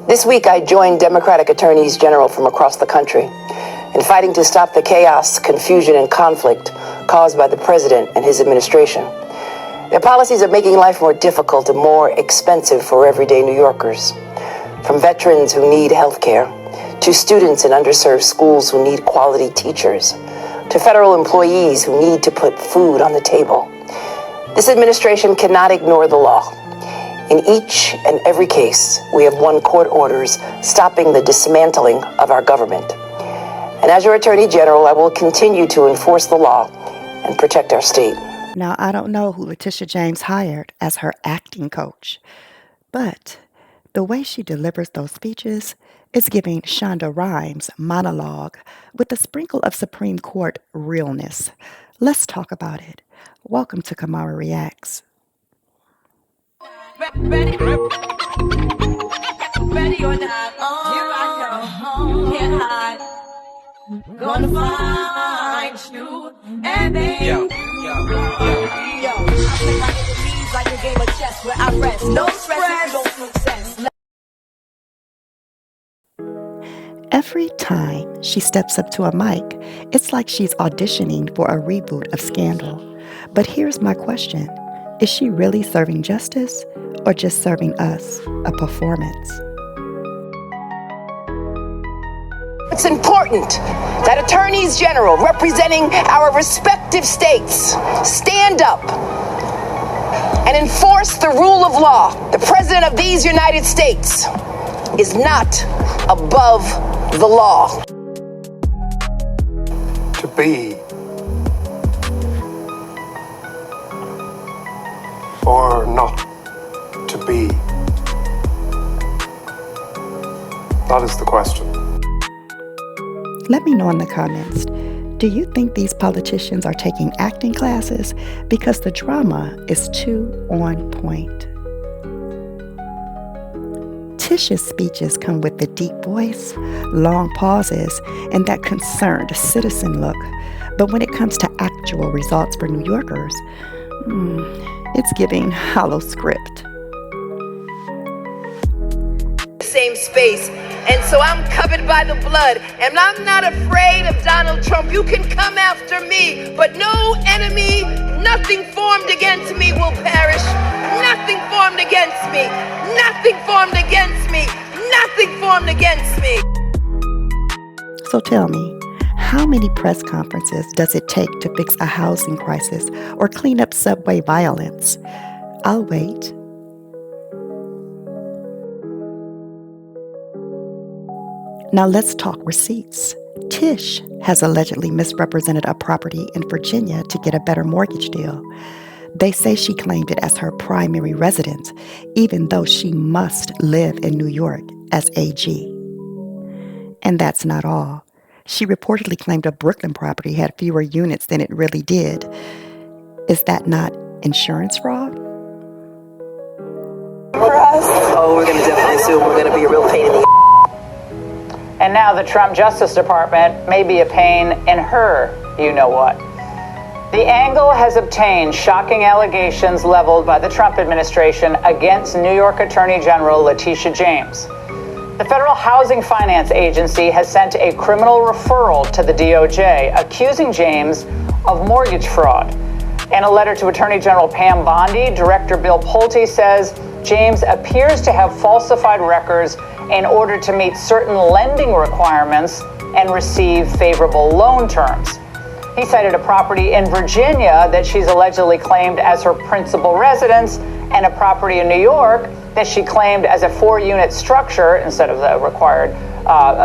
This week, I joined Democratic attorneys general from across the country in fighting to stop the chaos, confusion, and conflict caused by the president and his administration. Their policies are making life more difficult and more expensive for everyday New Yorkers. From veterans who need health care, to students in underserved schools who need quality teachers, to federal employees who need to put food on the table. This administration cannot ignore the law. In each and every case, we have won court orders stopping the dismantling of our government. And as your Attorney General, I will continue to enforce the law and protect our state. Now, I don't know who Letitia James hired as her acting coach, but the way she delivers those speeches is giving Shonda Rhimes monologue with a sprinkle of Supreme Court realness. Let's talk about it. Welcome to Kimara Reacts. Ready or not, here I come. You can't hide. Gonna find you and baby. Yo. I play my enemies like a game of chess where I rest. No stress, no success. Every time she steps up to a mic, it's like she's auditioning for a reboot of Scandal. But here's my question. Is she really serving justice or just serving us a performance? It's important that attorneys general representing our respective states stand up and enforce the rule of law. The president of these United States is not above the law. To be or not to be? That is the question. Let me know in the comments. Do you think these politicians are taking acting classes? Because the drama is too on point. Tish's speeches come with the deep voice, long pauses, and that concerned citizen look. But when it comes to actual results for New Yorkers, it's giving hollow script. Same space. And so I'm covered by the blood, and I'm not afraid of Donald Trump. You can come after me, but no enemy, nothing formed against me will perish. Nothing formed against me. Nothing formed against me. Nothing formed against me. So tell me, how many press conferences does it take to fix a housing crisis or clean up subway violence? I'll wait. Now let's talk receipts. Tish has allegedly misrepresented a property in Virginia to get a better mortgage deal. They say she claimed it as her primary residence, even though she must live in New York as AG. And that's not all. She reportedly claimed a Brooklyn property had fewer units than it really did. Is that not insurance fraud? For us? Oh, we're going to definitely sue. We're going to be a real pain in the And now the Trump Justice Department may be a pain in her you-know-what. The Angle has obtained shocking allegations leveled by the Trump administration against New York Attorney General Letitia James. The Federal Housing Finance Agency has sent a criminal referral to the DOJ accusing James of mortgage fraud. In a letter to Attorney General Pam Bondi, Director Bill Pulte says James appears to have falsified records in order to meet certain lending requirements and receive favorable loan terms. He cited a property in Virginia that she's allegedly claimed as her principal residence and a property in New York that she claimed as a 4-unit structure instead of the required,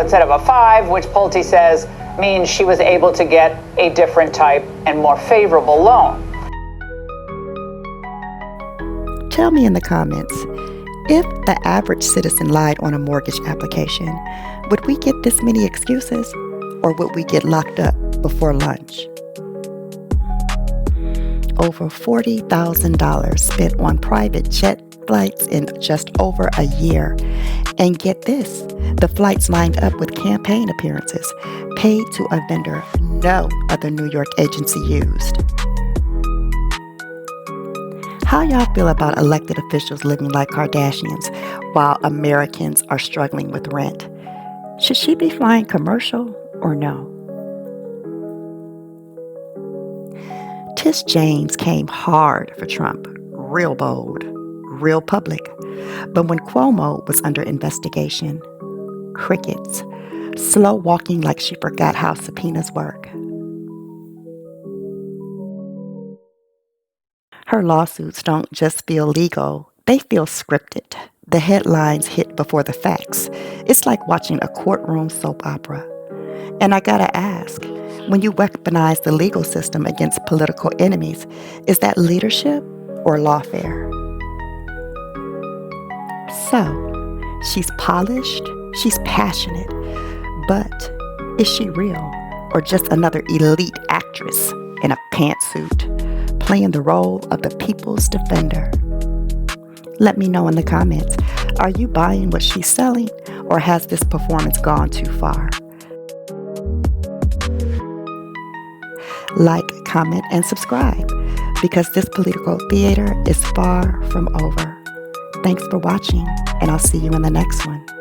instead of a 5, which Pulte says means she was able to get a different type and more favorable loan. Tell me in the comments, if the average citizen lied on a mortgage application, would we get this many excuses, or would we get locked up before lunch? Over $40,000 spent on private jet flights in just over a year. And get this, the flights lined up with campaign appearances paid to a vendor no other New York agency used. How y'all feel about elected officials living like Kardashians while Americans are struggling with rent. Should she be flying commercial or no? Tish James came hard for Trump, real bold, real public. But when Cuomo was under investigation, crickets, slow walking like she forgot how subpoenas work. Her lawsuits don't just feel legal, they feel scripted. The headlines hit before the facts. It's like watching a courtroom soap opera. And I gotta ask, when you weaponize the legal system against political enemies, is that leadership or lawfare? So, she's polished, she's passionate, but is she real or just another elite actress in a pantsuit playing the role of the people's defender? Let me know in the comments, are you buying what she's selling or has this performance gone too far? Like, comment, and subscribe because this political theater is far from over. Thanks for watching, and I'll see you in the next one.